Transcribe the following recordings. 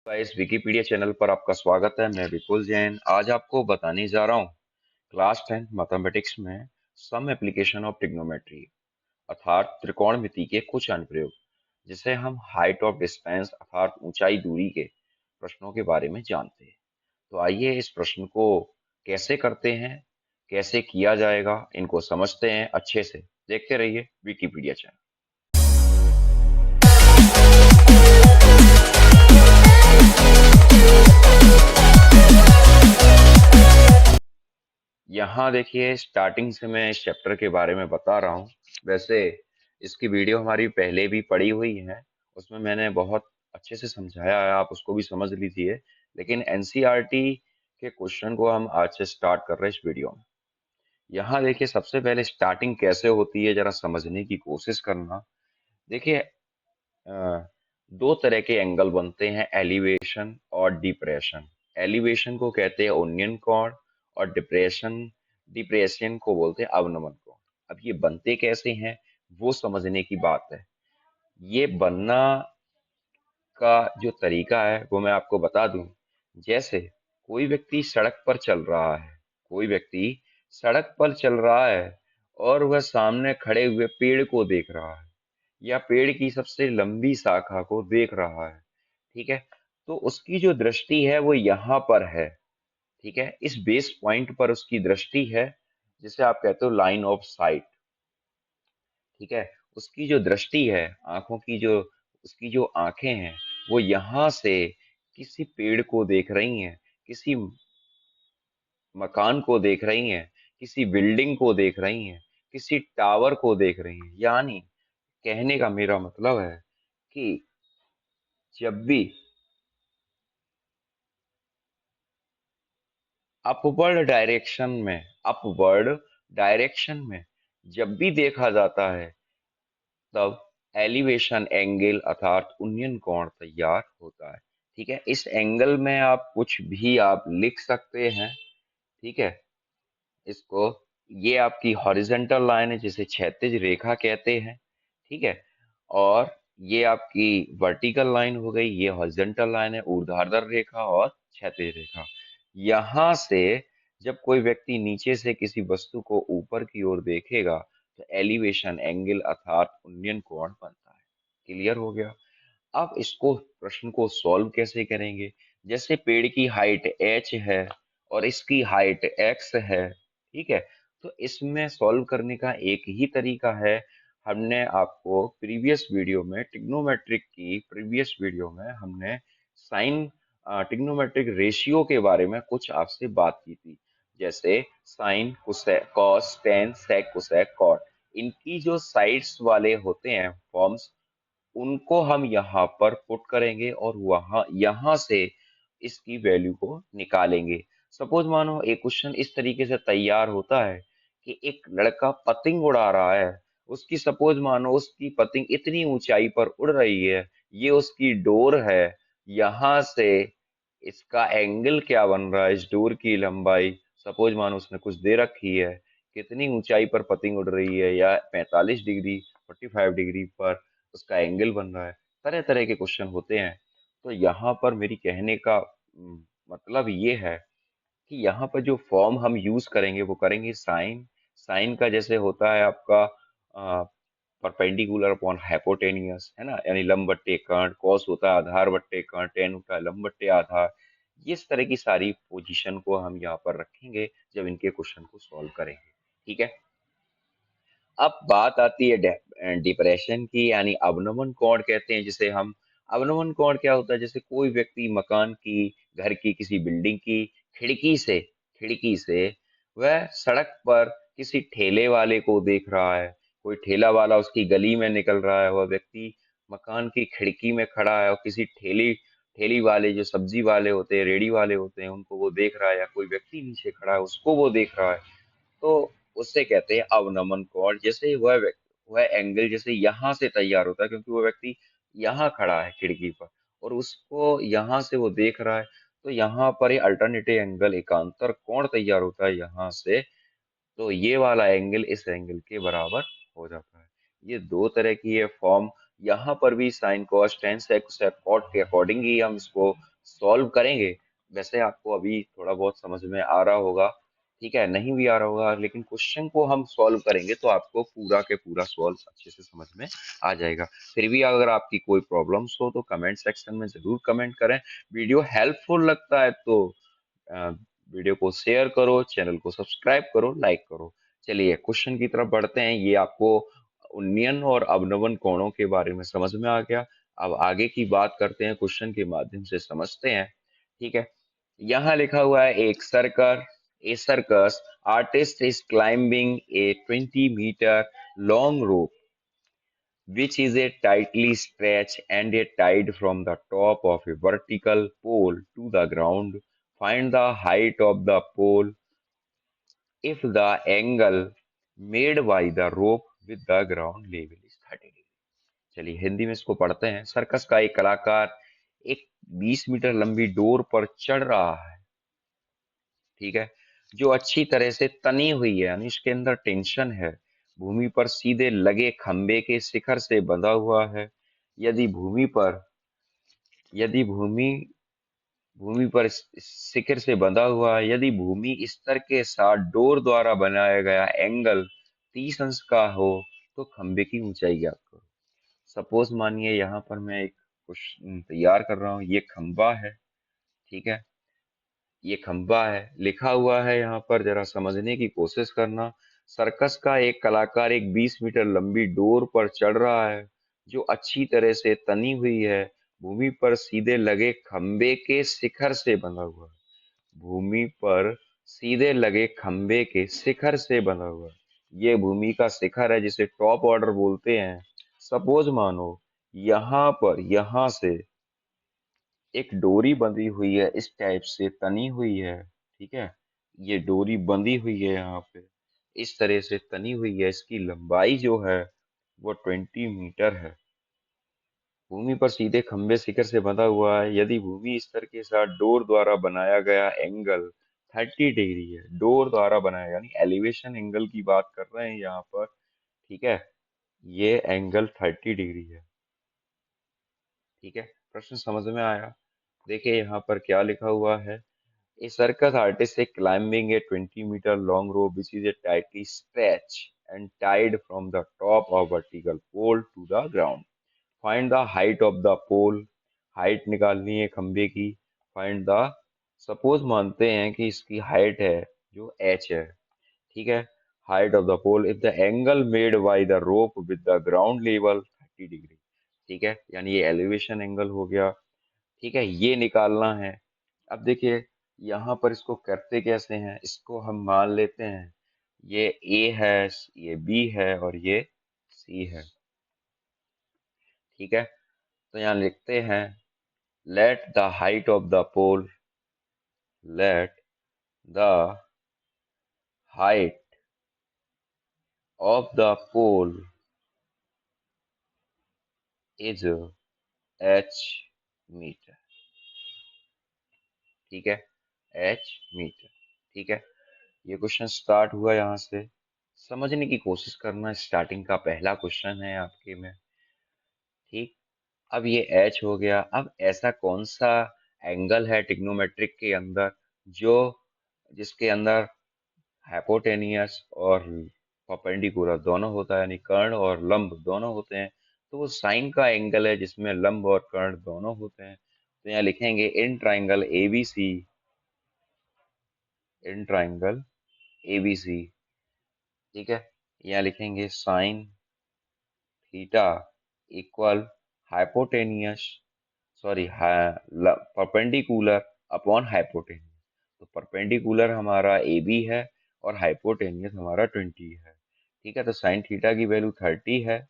इस Wikipedia channel पर आपका स्वागत है। मैं विपुल जैन आज आपको बताने जा रहा हूँ क्लास 10 मैथमेटिक्स में सम एप्लीकेशन ऑफ ट्रिग्नोमेट्री अर्थात त्रिकोणमिति के कुछ अनुप्रयोग जिसे हम हाइट ऑफ डिस्टेंस अर्थात ऊंचाई दूरी के प्रश्नों के बारे में जानते हैं। तो आइए इस प्रश्न को कैसे करते हैं, कैसे किया जाएगा, इनको समझते हैं अच्छे से। देखते रहिए विकिपीडिया चैनल। यहाँ देखिए स्टार्टिंग से मैं इस चैप्टर के बारे में बता रहा हूँ। वैसे इसकी वीडियो हमारी पहले भी पड़ी हुई है, उसमें मैंने बहुत अच्छे से समझाया है, आप उसको भी समझ लीजिए। लेकिन एनसीईआरटी के क्वेश्चन को हम आज से स्टार्ट कर रहे हैं इस वीडियो में। यहाँ देखिए सबसे पहले स्टार्टिंग कैसे होती है जरा समझने की कोशिश करना। देखिए दो तरह के एंगल बनते हैं, एलिवेशन और डिप्रेशन। एलिवेशन को कहते हैं ओनियन कोण और डिप्रेशन डिप्रेशन को बोलते हैं अवनमन कोण। अब ये बनते कैसे हैं वो समझने की बात है। ये बनना का जो तरीका है वो मैं आपको बता दूं। जैसे कोई व्यक्ति सड़क पर चल रहा है, कोई व्यक्ति सड़क पर चल रहा है और वह सामने खड़े हुए पेड़ को देख रहा है या पेड़ की सबसे लंबी शाखा को देख रहा है। ठीक है, तो उसकी जो दृष्टि है वो यहाँ पर है। ठीक है, इस बेस पॉइंट पर उसकी दृष्टि है, जिसे आप कहते हो लाइन ऑफ साइट। ठीक है, उसकी जो दृष्टि है, आंखों की जो उसकी जो आंखें हैं वो यहाँ से किसी पेड़ को देख रही हैं, किसी मकान को देख रही हैं, किसी बिल्डिंग को देख रही हैं, किसी टावर को देख रही हैं। यानी कहने का मेरा मतलब है कि जब भी अपवर्ड डायरेक्शन में जब भी देखा जाता है तब एलिवेशन एंगल अर्थात उन्नयन कोण तैयार होता है। ठीक है, इस एंगल में आप कुछ भी आप लिख सकते हैं। ठीक है, इसको ये आपकी हॉरिजेंटल लाइन है जिसे क्षैतिज रेखा कहते हैं। ठीक है, और ये आपकी वर्टिकल लाइन हो गई, ये हॉरिजेंटल लाइन है, ऊर्ध्वाधर रेखा और क्षैतिज रेखा। यहाँ से जब कोई व्यक्ति नीचे से किसी वस्तु को ऊपर की ओर देखेगा तो एलिवेशन एंगल अर्थात उन्नयन कोण बनता है। क्लियर हो गया? अब इसको प्रश्न को सॉल्व कैसे करेंगे? जैसे पेड़ की हाइट h है और इसकी हाइट x है। ठीक है, तो इसमें सॉल्व करने का एक ही तरीका है। हमने आपको प्रीवियस वीडियो में हमने साइन ट्रिग्नोमेट्रिक रेशियो के बारे में कुछ आपसे बात की थी। जैसे sine cos tan sec cosec cot, इनकी जो साइड्स वाले होते हैं फॉर्म्स, उनको हम यहाँ पर पुट करेंगे और वहां यहाँ से इसकी वैल्यू को निकालेंगे। सपोज मानो एक क्वेश्चन इस तरीके से तैयार होता है कि एक लड़का पतंग उड़ा रहा है, उसकी सपोज मानो उसकी पतंग इतनी ऊंचाई पर उड़ रही है, ये उसकी डोर है। यहाँ से इसका एंगल क्या बन रहा है, इस डोर की लंबाई सपोज मानो उसने कुछ दे रखी है, कितनी ऊंचाई पर पतंग उड़ रही है, या 45 डिग्री 45 डिग्री पर उसका एंगल बन रहा है। तरह तरह के क्वेश्चन होते हैं। तो यहाँ पर मेरी कहने का मतलब ये है कि यहाँ पर जो फॉर्म हम यूज करेंगे वो करेंगे साइन। साइन का जैसे होता है आपका परपेंडिकुलर अपॉन हाइपोटेनियस, है ना, यानी लंब बट्टे कर्ण। कॉस होता है आधार बट्टे कर्ण, टेन होता है लंब बट्टे आधार। इस तरह की सारी पोजीशन को हम यहाँ पर रखेंगे जब इनके क्वेश्चन को सॉल्व करेंगे। ठीक है, अब बात आती है डिप्रेशन की, यानी अवनमन कोण कहते हैं जिसे हम। अवनमन कोण क्या होता है? जैसे कोई व्यक्ति मकान की, घर की, किसी बिल्डिंग की खिड़की से वह सड़क पर किसी ठेले वाले को देख रहा है। कोई ठेला वाला उसकी गली में निकल रहा है, वह व्यक्ति मकान की खिड़की में खड़ा है और किसी ठेली ठेली वाले, जो सब्जी वाले होते हैं, रेडी वाले होते हैं, उनको वो देख रहा है, या कोई व्यक्ति नीचे खड़ा है उसको वो देख रहा है। तो उससे कहते हैं अवनमन कोण। जैसे वह एंगल जैसे यहाँ से तैयार होता है क्योंकि वो व्यक्ति यहाँ खड़ा है खिड़की पर और उसको यहाँ से वो देख रहा है, तो यहाँ पर ये अल्टरनेटिव एंगल एकांतर कोण तैयार होता है यहाँ से। तो ये वाला एंगल इस एंगल के बराबर हो जाता है। ये दो तरह की ये फॉर्म। यहाँ पर भी sine cos tan sec cosec cot के अकॉर्डिंग ही हम इसको सॉल्व करेंगे। वैसे आपको अभी थोड़ा बहुत समझ में आ रहा होगा, ठीक है, नहीं भी आ रहा होगा, लेकिन क्वेश्चन को हम सॉल्व करेंगे तो आपको पूरा के पूरा सॉल्व अच्छे से समझ में आ जाएगा। फिर भी अगर आपकी कोई प्रॉब्लम्स हो तो कमेंट सेक्शन में जरूर कमेंट करें। वीडियो हेल्पफुल लगता है तो अ, वीडियो को शेयर करो, चैनल को सब्सक्राइब करो, लाइक करो। चलिए क्वेश्चन की तरफ बढ़ते हैं। ये आपको उन्नयन और अवनवन कोणों के बारे में समझ में आ गया। अब आगे की बात करते हैं, क्वेश्चन के माध्यम से समझते हैं, ठीक है। यहाँ लिखा हुआ है एक सर्कर a circus artist is climbing a 20 metre long rope which is a tightly stretched and a tied from the top of a vertical pole to the ground. Find the height of the pole if the angle made by the rope with the ground level is 30 degree. चलिए हिंदी में इसको पढ़ते हैं। Circus का एक कलाकार एक 20 metre लंबी डोर पर चढ़ रहा है, ठीक है, जो अच्छी तरह से तनी हुई है, यानी इसके अंदर टेंशन है। भूमि पर सीधे लगे खंबे के शिखर से बंधा हुआ है। यदि भूमि पर यदि भूमि भूमि पर शिखर से बंधा हुआ है, यदि भूमि स्तर के साथ डोर द्वारा बनाया गया एंगल 30 अंश का हो तो खंबे की ऊंचाई ज्ञात करो। सपोज मानिए यहाँ पर मैं एक क्वेश्चन तैयार कर रहा हूँ, ये खंबा है, ठीक है, ये खंबा है, लिखा हुआ है यहाँ पर, जरा समझने की कोशिश करना। सर्कस का एक कलाकार एक 20 मीटर लंबी डोर पर चढ़ रहा है, जो अच्छी तरह से तनी हुई है। भूमि पर सीधे लगे खंबे के शिखर से बंधा हुआ है। भूमि पर सीधे लगे खंबे के शिखर से बंधा हुआ है। ये भूमि का शिखर है जिसे टॉप ऑर्डर बोलते हैं। सपोज मानो यहाँ से एक डोरी बंधी हुई है, इस टाइप से तनी हुई है, ठीक है, ये डोरी बंधी हुई है यहाँ पे, इस तरह से तनी हुई है। इसकी लंबाई जो है वो 20 मीटर है। भूमि पर सीधे खंबे शिखर से बंधा हुआ है। यदि भूमि स्तर के साथ डोर द्वारा बनाया गया एंगल 30 डिग्री है, डोर द्वारा बनाया यानी एलिवेशन एंगल की बात कर रहे हैं यहाँ पर, ठीक है, ये एंगल 30 डिग्री है, ठीक है। प्रश्न समझ में आया? देखिए यहाँ पर क्या लिखा हुआ है। A circus artist is climbing a 20-meter long rope which is a tightly stretched and tied from the top of vertical pole to the ground. Find the height of the pole. Height निकालनी है खंबे की। Find the suppose मानते हैं कि इसकी height है जो h है, ठीक है। Height of the pole if the angle made by the rope with the ground level 30 degree, ठीक है, यानी ये elevation angle हो गया, ठीक है, ये निकालना है। अब देखिए यहाँ पर इसको करते कैसे हैं, इसको हम मान लेते हैं ये ए है, ये बी है और ये सी है, ठीक है। तो यहाँ लिखते हैं let the height of the pole let the height of the pole is H metre, ठीक है, एच मीटर, ठीक है। ये क्वेश्चन स्टार्ट हुआ यहाँ से, समझने की कोशिश करना। स्टार्टिंग का पहला क्वेश्चन है आपके में, ठीक। अब ये एच हो गया। अब ऐसा कौन सा एंगल है ट्रिग्नोमेट्रिक के अंदर जो जिसके अंदर हाइपोटेनियस और परपेंडिकुलर दोनों होता है, यानी कर्ण और लंब दोनों होते हैं। तो वो साइन का एंगल है जिसमें लंब और कर्ण दोनों होते हैं। तो यहाँ लिखेंगे in triangle ABC, in triangle ABC, ठीक है। यहाँ लिखेंगे sine theta equal hypotenuse, sorry perpendicular upon hypotenuse. तो परपेंडिकुलर हमारा ए बी है और हाइपोटेनियस हमारा 20 है, ठीक है। तो साइन थीटा की वैल्यू 30 है,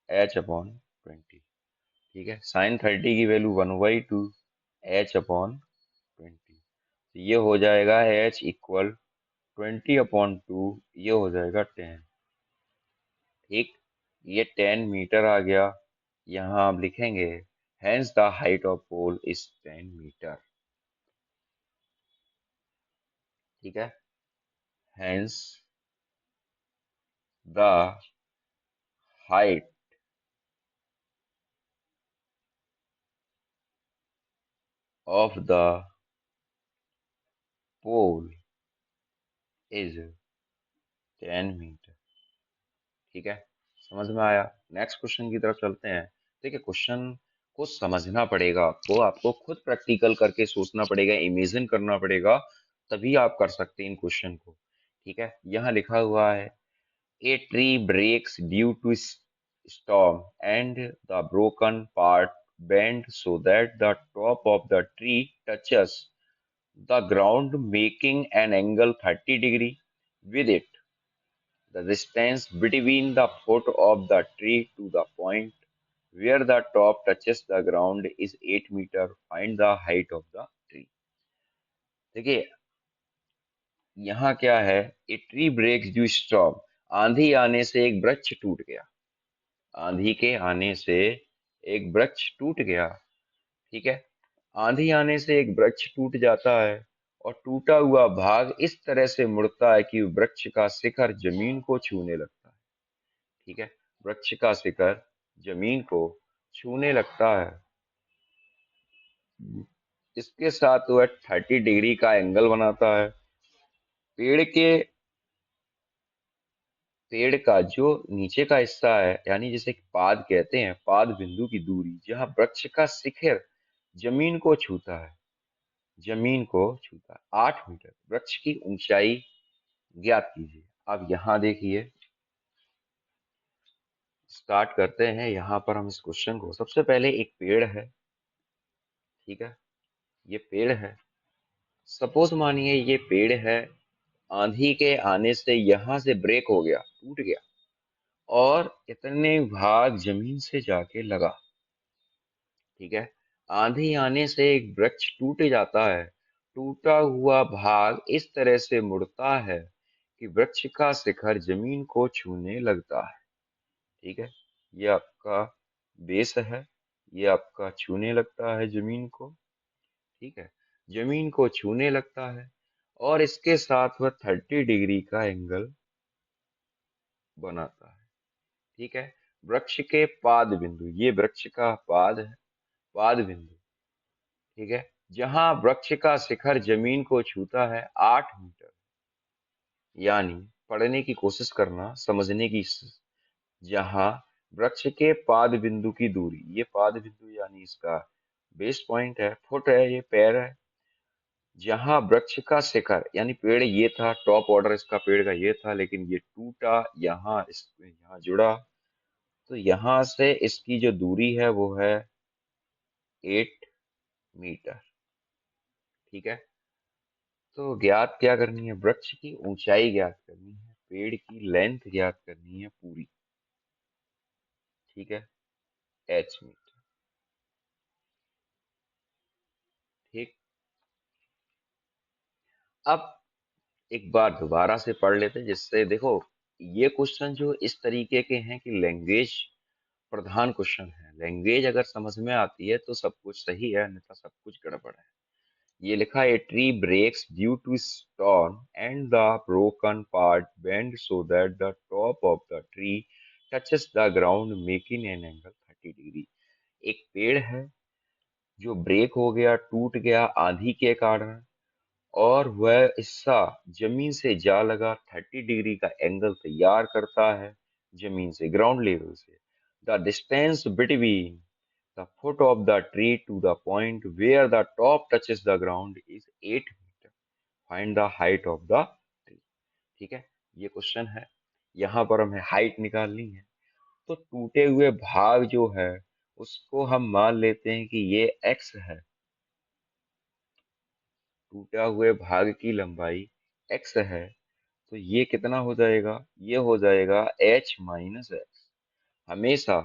एच अपॉन 20, ठीक है। साइन 30 की वैल्यू 1/2 एच अपॉन 20। तो ये हो जाएगा एच इक्वल 20/2, ये हो जाएगा 10, ठीक। ये 10 मीटर आ गया। यहाँ आप लिखेंगे hence the height of pole is 10 metre, ठीक है। hence the height of the pole is 10 metre. ठीक है, समझ में आया। नेक्स्ट क्वेश्चन की तरफ चलते हैं। देखिए, क्वेश्चन को समझना पड़ेगा आपको, आपको खुद प्रैक्टिकल करके सोचना पड़ेगा, इमेजिन करना पड़ेगा, तभी आप कर सकते हैं इन क्वेश्चन को। ठीक है, यहाँ लिखा हुआ है a tree breaks due to storm and the broken part bend so that the top of the tree touches the ground making an angle 30 degree with it. The distance between the foot of the tree to the point where the top touches the ground is 8 meter. Find the height of the tree. देखिए, यहाँ क्या है, a tree breaks due storm, आंधी आने से एक वृक्ष टूट गया। आंधी के आने से एक वृक्ष टूट गया। ठीक है, आंधी आने से एक वृक्ष टूट जाता है और टूटा हुआ भाग इस तरह से मुड़ता है कि वृक्ष का शिखर जमीन को छूने लगता है। ठीक है, वृक्ष का शिखर जमीन को छूने लगता है। इसके साथ वह 30 डिग्री का एंगल बनाता है। पेड़ के पेड़ का जो नीचे का हिस्सा है, यानी जिसे पाद कहते हैं, पाद बिंदु की दूरी जहां वृक्ष का शिखर जमीन को छूता है, जमीन को छूता है 8 मीटर। वृक्ष की ऊंचाई ज्ञात कीजिए। अब यहाँ देखिए, स्टार्ट करते हैं। यहाँ पर हम इस क्वेश्चन को, सबसे पहले एक पेड़ है। ठीक है, ये पेड़ है। सपोज मानिए ये पेड़ है, आंधी के आने से यहाँ से ब्रेक हो गया, टूट गया और इतने भाग जमीन से जाके लगा। ठीक है, आंधी आने से एक वृक्ष टूट जाता है। टूटा हुआ भाग इस तरह से मुड़ता है कि वृक्ष का शिखर जमीन को छूने लगता है। ठीक है, ये आपका बेस है, ये आपका छूने लगता है जमीन को। ठीक है, जमीन को छूने लगता है और इसके साथ वह 30 डिग्री का एंगल बनाता है। ठीक है, वृक्ष के पाद बिंदु, ये वृक्ष का पाद है, पाद बिंदु। ठीक है, जहां वृक्ष का शिखर जमीन को छूता है 8 मीटर। यानी पढ़ने की कोशिश करना, समझने की, जहां वृक्ष के पाद बिंदु की दूरी, ये पाद बिंदु यानी इसका बेस पॉइंट है, फुट है, ये पैर है। जहां वृक्ष का शिखर यानी पेड़ ये था, टॉप ऑर्डर इसका पेड़ का ये था, लेकिन ये टूटा, यहाँ यहाँ जुड़ा, तो यहाँ से इसकी जो दूरी है वो है 8 मीटर। ठीक है, तो ज्ञात क्या करनी है, वृक्ष की ऊंचाई ज्ञात करनी है, पेड़ की लेंथ ज्ञात करनी है पूरी। ठीक है, h मीटर। ठीक, अब एक बार दोबारा से पढ़ लेते हैं, जिससे देखो, ये क्वेश्चन जो इस तरीके के हैं कि लैंग्वेज प्रधान क्वेश्चन है। लैंग्वेज अगर समझ में आती है तो सब कुछ सही है, अन्यथा सब कुछ गड़बड़ है। ये लिखा है, tree breaks due to storm and the broken part bend so that the top of the tree touches the ground making an angle 30 degree. एक पेड़ है जो ब्रेक हो गया, टूट गया आंधी के कारण, और वह हिस्सा जमीन से जा लगा, 30 डिग्री का एंगल तैयार करता है जमीन से, ग्राउंड लेवल से। The distance between the foot of the tree to the point where the top touches the ground is 8 metre. Find the height of the tree. ठीक है, ये क्वेश्चन है, यहाँ पर हमें हाइट निकालनी है। तो टूटे हुए भाग जो है उसको हम मान लेते हैं कि ये x है। टूटा हुए भाग की लंबाई x है, तो ये कितना हो जाएगा, ये हो जाएगा h माइनस एक्स। हमेशा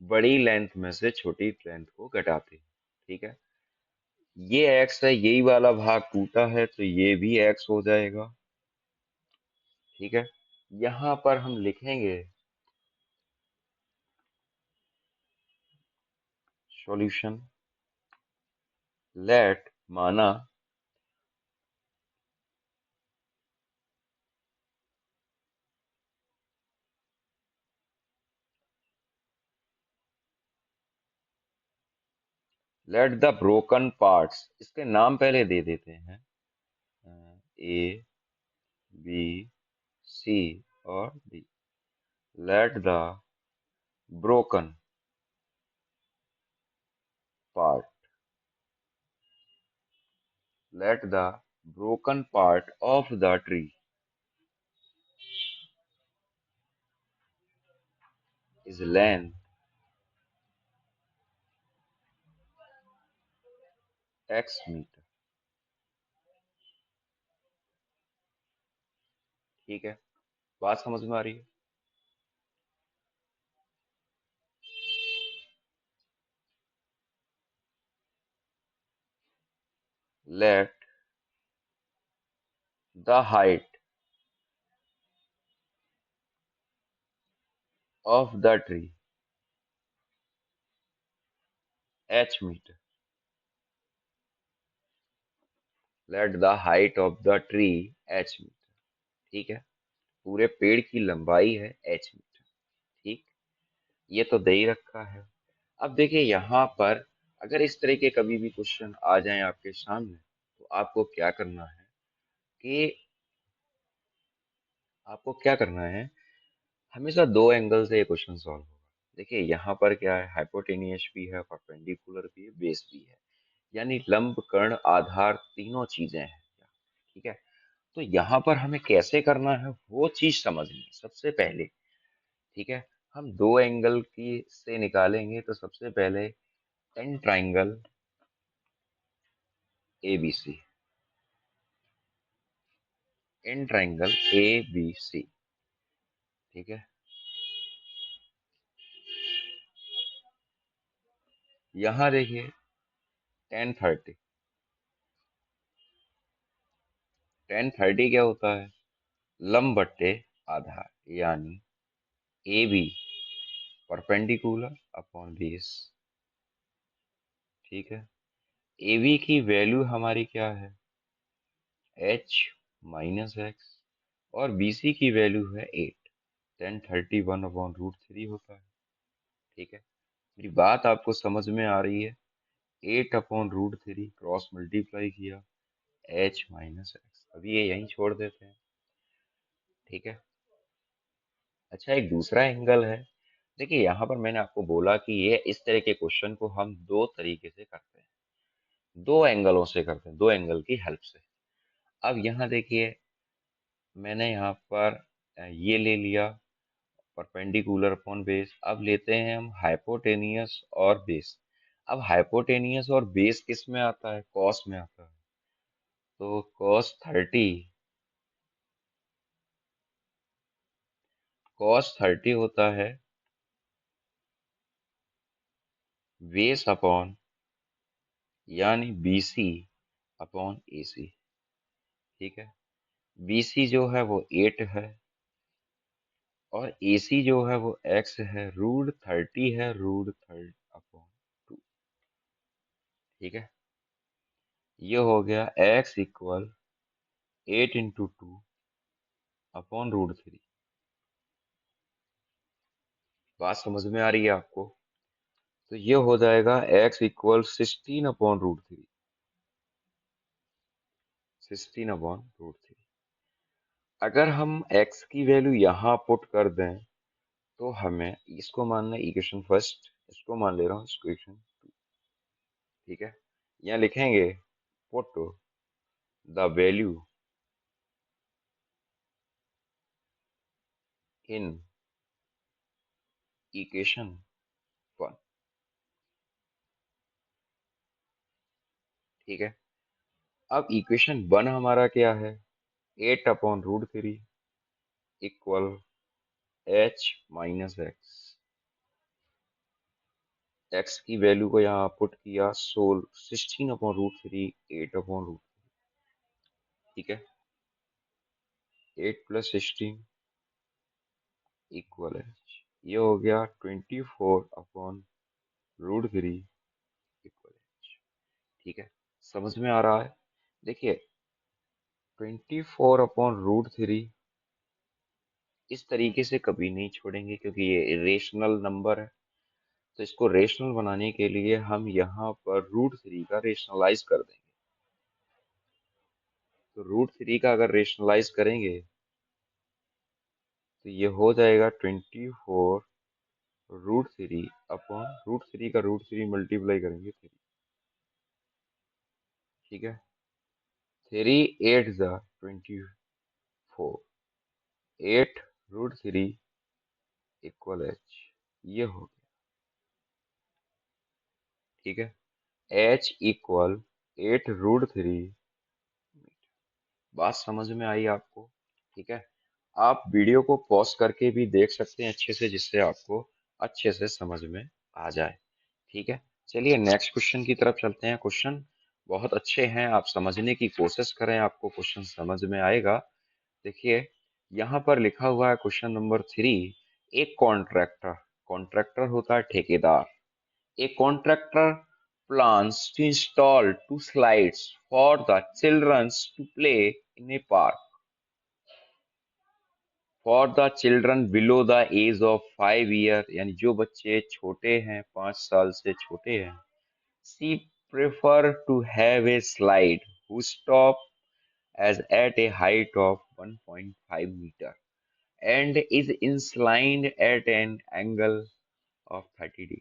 बड़ी लेंथ में से छोटी लेंथ को घटाते हैं। ठीक है, ये x है, यही वाला भाग टूटा है, तो ये भी x हो जाएगा। ठीक है, यहाँ पर हम लिखेंगे सॉल्यूशन। लेट, माना, लेट द ब्रोकन पार्ट्स, इसके नाम पहले दे देते हैं, ए, बी, सी और D. Let the broken part, let the broken part of the tree is length x meter। ठीक है, बात समझ में आ रही है? Let the height of the tree h meter। Let the height of the tree h meter। ठीक है, पूरे पेड़ की लंबाई है h मीटर। ठीक, ये तो दे ही रखा है। अब देखिए यहाँ पर अगर इस तरह के कभी भी क्वेश्चन आ जाएं आपके सामने, तो आपको क्या करना है, हमेशा दो एंगल से ये क्वेश्चन सॉल्व होगा। देखिए यहाँ पर क्या है, हाइपोटेनियस भी है, परपेंडिकुलर भी है, बेस भी है, यानी लंब कर्ण आधार तीनों चीजें हैं। ठीक है, तो यहाँ पर हमें कैसे करना है वो चीज समझनी है सबसे पहले। ठीक है, हम दो एंगल की से निकालेंगे, तो सबसे पहले an triangle A B C, an triangle A B C. ठीक है, यहाँ देखिए टेन थर्टी, टेन थर्टी क्या होता है, लंब बट्टे आधार, यानी A B perpendicular upon base. ठीक है, ए बी की वैल्यू हमारी क्या है, एच माइनस एक्स, और बी सी की वैल्यू है 8, 1031/√3 होता है। ठीक है, मेरी बात आपको समझ में आ रही है? 8/√3 क्रॉस मल्टीप्लाई किया एच माइनस एक्स, अभी ये यहीं छोड़ देते हैं। ठीक है, अच्छा एक दूसरा एंगल है। देखिए यहाँ पर मैंने आपको बोला कि ये इस तरह के क्वेश्चन को हम दो तरीके से करते हैं, दो एंगलों से करते हैं, दो एंगल की हेल्प से। अब यहाँ देखिए मैंने यहाँ पर ये ले लिया परपेंडिकुलर अपॉन बेस। अब लेते हैं हम हाइपोटेनियस और बेस। अब हाइपोटेनियस और बेस किस में आता है, कॉस में आता है। तो कॉस 30 होता है बेस अपॉन, यानी BC अपॉन AC। ठीक है, BC जो है वो 8 है, और AC जो है वो x है, √30 है, √30/2। ठीक है, ये हो गया x इक्वल 8 × 2/√3। बात समझ में आ रही है आपको? तो ये हो जाएगा x इक्वल 16/√3, 16/√3। अगर हम x की वैल्यू यहाँ पुट कर दें, तो हमें इसको मानना है इक्वेशन फर्स्ट, इसको मान ले रहा हूँ इक्वेशन 2। ठीक है, यहाँ लिखेंगे put the value in equation 1। ठीक है, अब इक्वेशन 1 हमारा क्या है, 8/√3 equal h minus x. X की वैल्यू को यहाँ पुट किया 16/√3, 8/√3। ठीक है, 8 + 16 इक्वल है, ये हो गया 24/√3 इक्वल है। ठीक है, समझ में आ रहा है? देखिए 24/√3 इस तरीके से कभी नहीं छोड़ेंगे, क्योंकि ये इरेशनल नंबर है। तो इसको रेशनल बनाने के लिए हम यहाँ पर √3 का रेशनलाइज कर देंगे। तो √3 का अगर रेशनलाइज करेंगे तो ये हो जाएगा 24 √3 अपॉन √3 का √3 मल्टीप्लाई करेंगे 3। ठीक है, 3 8 × 24, 8 √3 इक्वल h, ये हो गया। ठीक है, h इक्वल 8 √3। बात समझ में आई आपको? ठीक है, आप वीडियो को पॉज करके भी देख सकते हैं अच्छे से, जिससे आपको अच्छे से समझ में आ जाए। ठीक है, चलिए नेक्स्ट क्वेश्चन की तरफ चलते हैं। क्वेश्चन बहुत अच्छे हैं, आप समझने की कोशिश करें, आपको क्वेश्चन समझ में आएगा। देखिए, यहाँ पर लिखा हुआ है क्वेश्चन नंबर 3। एक कॉन्ट्रैक्टर, कॉन्ट्रैक्टर होता है ठेकेदार, a contractor plans to install two slides for the children to play in a park. For the children below the age of 5 years, यानी जो बच्चे छोटे हैं, 5 साल से छोटे हैं, she prefer to have a slide whose top is at a height of 1.5 meter and is inclined at an angle of 30 degrees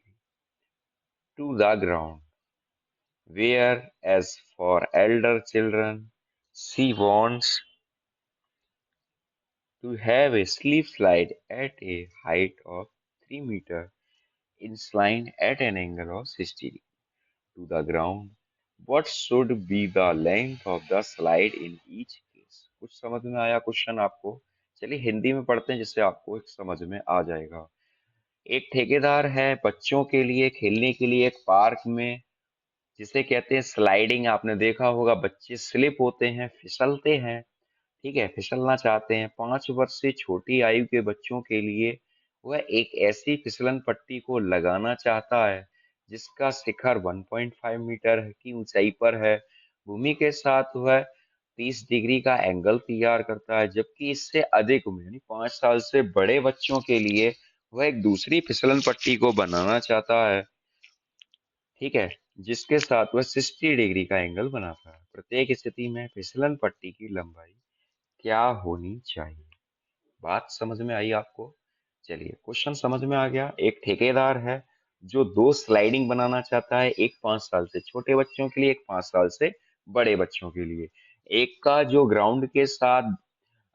to the ground. Whereas for elder children, she wants to have a slip slide at a height of 3 meters, inclined at an angle of 60 degrees to the ground. What should be the length of the slide in each case? कुछ समझ में आया question आपको? चलिए हिंदी में पढ़ते हैं, जिससे आपको एक समझ में आ जाएगा। एक ठेकेदार है बच्चों के लिए खेलने के लिए एक पार्क में, जिसे कहते हैं स्लाइडिंग। आपने देखा होगा, बच्चे स्लिप होते हैं, फिसलते हैं। ठीक है, फिसलना चाहते हैं। 5 वर्ष से छोटी आयु के बच्चों के लिए वह एक ऐसी फिसलन पट्टी को लगाना चाहता है जिसका शिखर 1.5 मीटर की ऊंचाई पर है। भूमि के साथ वह 30 डिग्री का एंगल तैयार करता है, जबकि इससे अधिक उम्र यानी 5 साल से बड़े बच्चों के लिए वह एक दूसरी फिसलन पट्टी को बनाना चाहता है। ठीक है, जिसके साथ वह 60 डिग्री का एंगल बनाता है। प्रत्येक स्थिति में फिसलन पट्टी की लंबाई क्या होनी चाहिए? बात समझ में आई आपको? चलिए, क्वेश्चन समझ में आ गया। एक ठेकेदार है जो दो स्लाइडिंग बनाना चाहता है, एक 5 साल से छोटे बच्चों के लिए, एक 5 साल से बड़े बच्चों के लिए। एक का जो ग्राउंड के साथ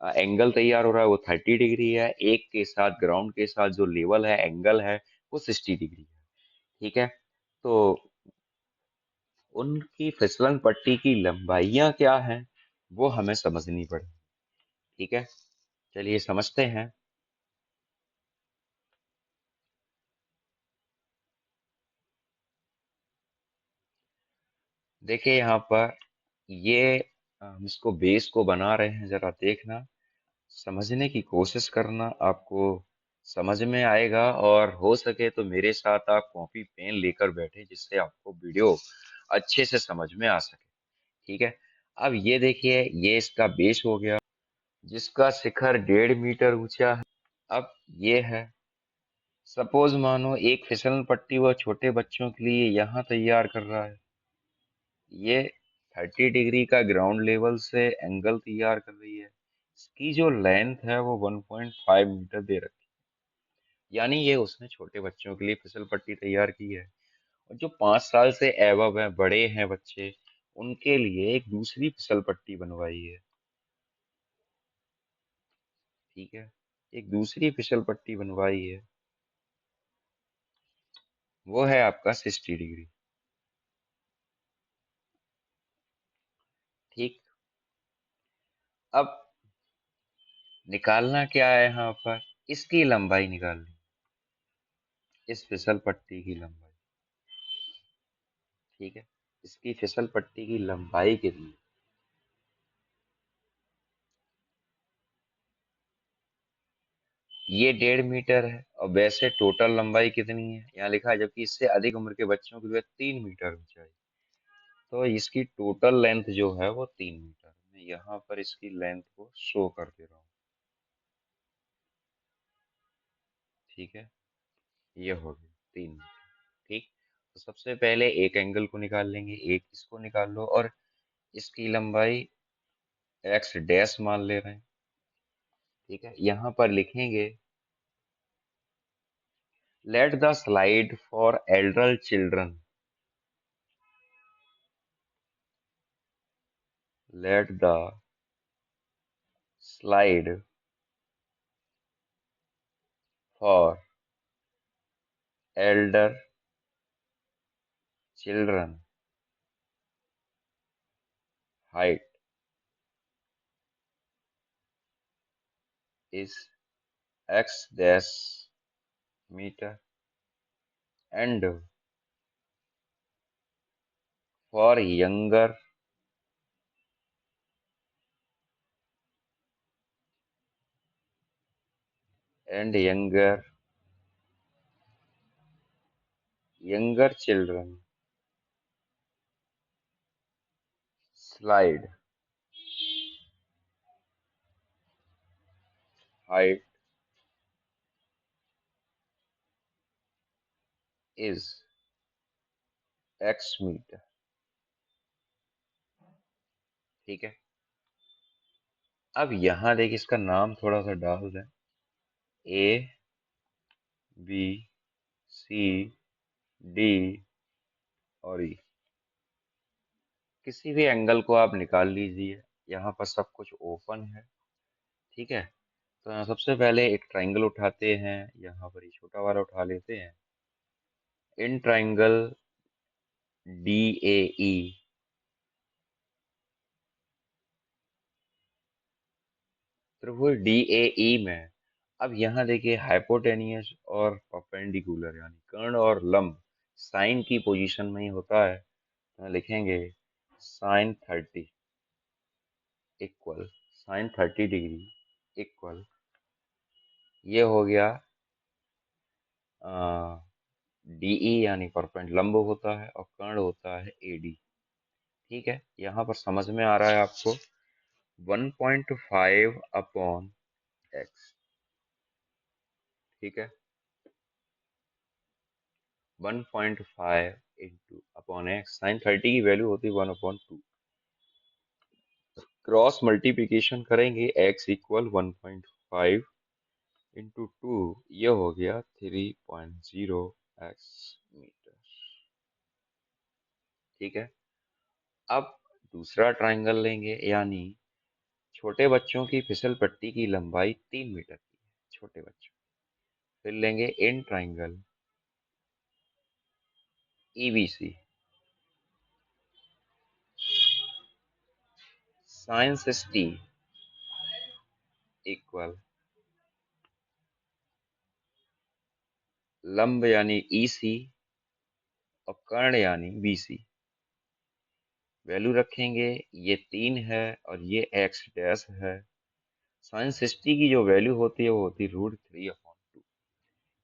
एंगल तैयार हो रहा है वो 30 डिग्री है, एक के साथ ग्राउंड के साथ जो लेवल है, एंगल है, वो 60 डिग्री है। ठीक है, तो उनकी फिसलन पट्टी की लंबाइयां क्या हैं, वो हमें समझनी पड़ेगी। ठीक है, चलिए समझते हैं। देखिए यहाँ पर ये हम इसको बेस को बना रहे हैं, जरा देखना, समझने की कोशिश करना, आपको समझ में आएगा। और हो सके तो मेरे साथ आप कॉपी पेन लेकर बैठे, जिससे आपको वीडियो अच्छे से समझ में आ सके। ठीक है, अब ये देखिए, ये इसका बेस हो गया, जिसका शिखर 1.5 मीटर ऊंचा है। अब ये है, सपोज मानो एक फिसलन पट्टी वह छोटे बच्चों के लिए यहाँ तैयार कर रहा है। ये 30 डिग्री का ग्राउंड लेवल से एंगल तैयार कर रही है। इसकी जो लेंथ है वो 1.5 मीटर दे रखी है, यानी ये उसने छोटे बच्चों के लिए फिसल पट्टी तैयार की है। और जो 5 साल से एबव है, बड़े हैं बच्चे, उनके लिए एक दूसरी फिसल पट्टी बनवाई है। ठीक है, एक दूसरी फिसल पट्टी बनवाई है, वो है आपका 60 डिग्री। ठीक, अब निकालना क्या है यहाँ पर, इसकी लंबाई निकालनी, इस फिसल पट्टी की लंबाई। ठीक है, इसकी फिसल पट्टी की लंबाई कितनी, ये 1.5 मीटर है। और वैसे टोटल लंबाई कितनी है यहाँ लिखा है, जबकि इससे अधिक उम्र के बच्चों के लिए 3 मीटर ऊंचाई। तो इसकी टोटल लेंथ जो है वो 3 मीटर। मैं यहाँ पर इसकी लेंथ को शो कर दे रहा हूँ। ठीक है, ये हो गई 3 मीटर। तो सबसे पहले एक एंगल को निकाल लेंगे, एक इसको निकाल लो और इसकी लंबाई एक्स डैश मान ले रहे हैं। ठीक है, यहाँ पर लिखेंगे let the slide for elder children, let the slide for elder children height is x dash meter and for younger children slide height is x meter। ठीक है, अब यहाँ देखिए इसका नाम थोड़ा सा डाल दें, ए बी सी डी और ई। किसी भी एंगल को आप निकाल लीजिए, यहाँ पर सब कुछ ओपन है। ठीक है, तो यहाँ सबसे पहले एक ट्राइंगल उठाते हैं, यहाँ पर ये छोटा वाला उठा लेते हैं, इन ट्राइंगल डी ए ई। त्रिभुज डी ए ई में अब यहाँ देखिए हाइपोटेनियस और परपेंडिकुलर यानी कर्ण और लंब साइन की पोजीशन में ही होता है, तो लिखेंगे sine 30 equal sine 30 degree equal, ये हो गया डीई यानी परपेंड लंब होता है और कर्ण होता है एडी। ठीक है, यहाँ पर समझ में आ रहा है आपको, 1.5 अपॉन एक्स। ठीक है, 1.5 इंटू अपॉन एक्स, साइन 30 की वैल्यू होती है 1/2। क्रॉस मल्टीप्लिकेशन करेंगे, x इक्वल 1.5 इंटू 2, ये हो गया 3.0 एक्स मीटर। ठीक है, अब दूसरा ट्राइंगल लेंगे, यानी छोटे बच्चों की फिसल पट्टी की लंबाई 3 मीटर की है, छोटे बच्चों। फिर लेंगे in triangle EBC, sine 60 equal लंब यानी ईसी और कर्ण यानी बीसी। वैल्यू रखेंगे, ये 3 है और ये एक्स डैश है। साइन 60 की जो वैल्यू होती है वो होती है √3/2।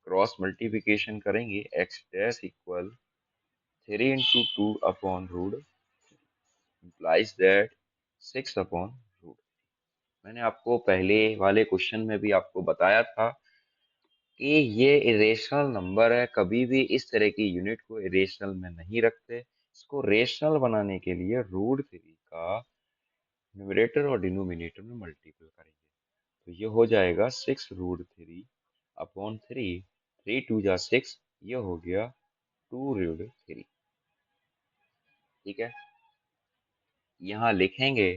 क्रॉस मल्टीप्लिकेशन करेंगे, x dash equal 3 × 2 upon √, implies that 6/√। मैंने आपको पहले वाले क्वेश्चन में भी आपको बताया था कि ये इरेशनल नंबर है, कभी भी इस तरह की यूनिट को इरेशनल में नहीं रखते। इसको रेशनल बनाने के लिए √3 का न्यूमरेटर और डिनोमिनेटर में मल्टीपल करेंगे, तो ये हो जाएगा 6√3/3। 3 × 2 = 6, ये हो गया 2√3। ठीक है, यहाँ लिखेंगे,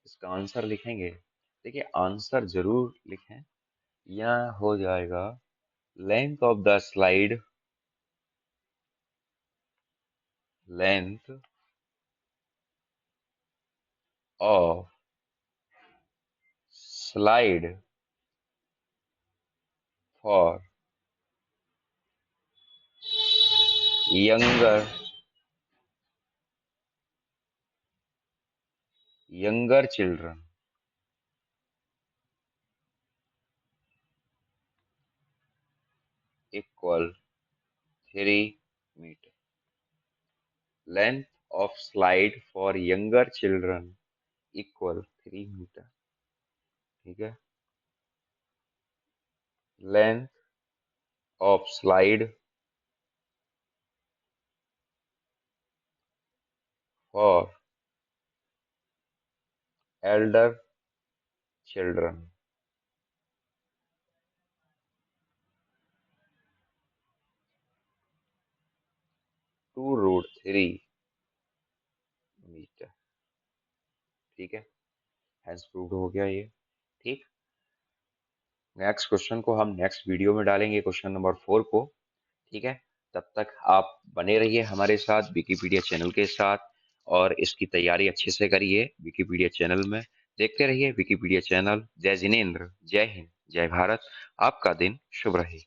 इसका आंसर लिखेंगे। देखिए आंसर जरूर लिखें, यहाँ हो जाएगा length of the slide, length of slide for younger children equal 3 metre. Length of slide for younger children equal 3 metre. ठीक है, length of slide for elder children. Two root three metre. ठीक है, hence proved हो गया ये। ठीक, next question को हम नेक्स्ट वीडियो में डालेंगे, क्वेश्चन नंबर 4 को। ठीक है, तब तक आप बने रहिए हमारे साथ विकिपीडिया चैनल के साथ, और इसकी तैयारी अच्छे से करिए विकिपीडिया चैनल में। देखते रहिए विकिपीडिया चैनल। जय जिनेंद्र, जय हिंद, जय भारत। आपका दिन शुभ रहे।